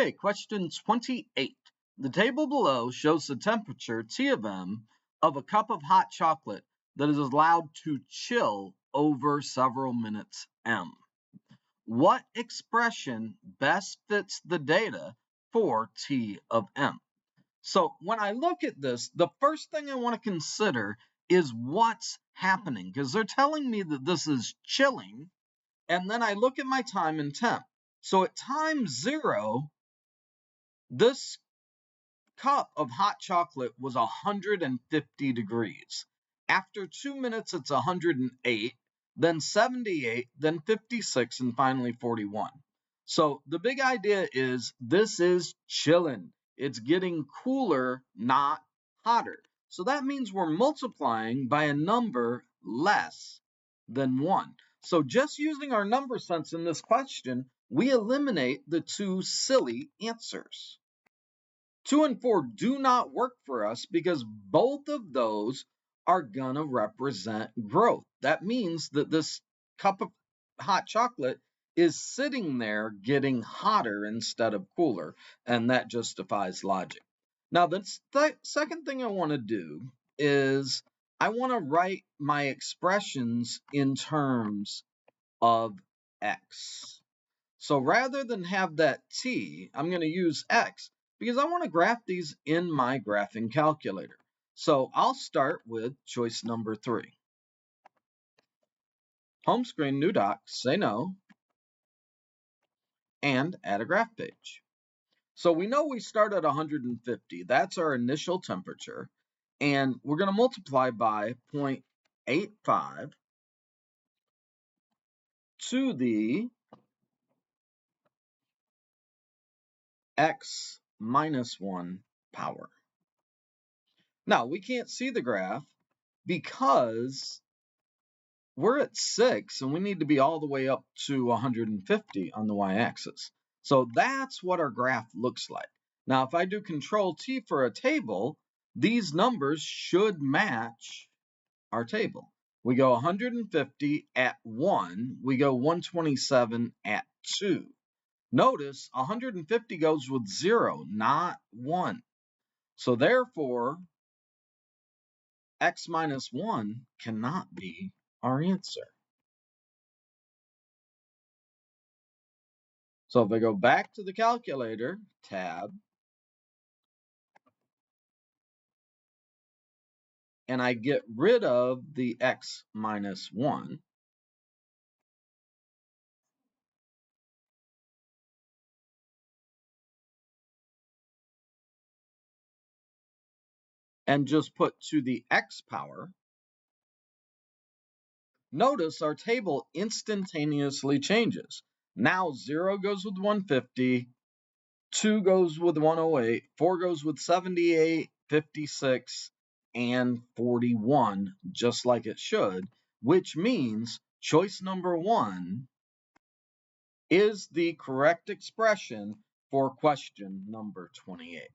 Okay, question 28. The table below shows the temperature, T of M, of a cup of hot chocolate that is allowed to chill over several minutes M. What expression best fits the data for T of M? So when I look at this, the first thing I want to consider is what's happening, because they're telling me that this is chilling, and then I look at my time and temp. So at time 0, this cup of hot chocolate was 150 degrees. After 2 minutes, it's 108, then 78, then 56, and finally 41. So the big idea is this is chilling. It's getting cooler, not hotter. So that means we're multiplying by a number less than 1. So just using our number sense in this question, we eliminate the two silly answers. 2 and 4 do not work for us because both of those are going to represent growth. That means that this cup of hot chocolate is sitting there getting hotter instead of cooler, and that justifies logic. Now, the second thing I want to do is I want to write my expressions in terms of x. So rather than have that t, I'm going to use x because I want to graph these in my graphing calculator. So I'll start with choice number 3. Home screen, new doc, say no, and add a graph page. So we know we start at 150. That's our initial temperature. And we're going to multiply by 0.85 to the x minus 1 power. Now, we can't see the graph because we're at 6 and we need to be all the way up to 150 on the y-axis. So that's what our graph looks like. Now, if I do Control T for a table, these numbers should match our table. We go 150 at 1. We go 127 at 2. Notice 150 goes with 0, not 1. So therefore, x minus 1 cannot be our answer. So if I go back to the calculator, tab, and I get rid of the x minus 1, and just put to the x power, notice our table instantaneously changes. Now 0 goes with 150, 2 goes with 108, 4 goes with 78, 56, and 41, just like it should, which means choice number 1 is the correct expression for question number 28.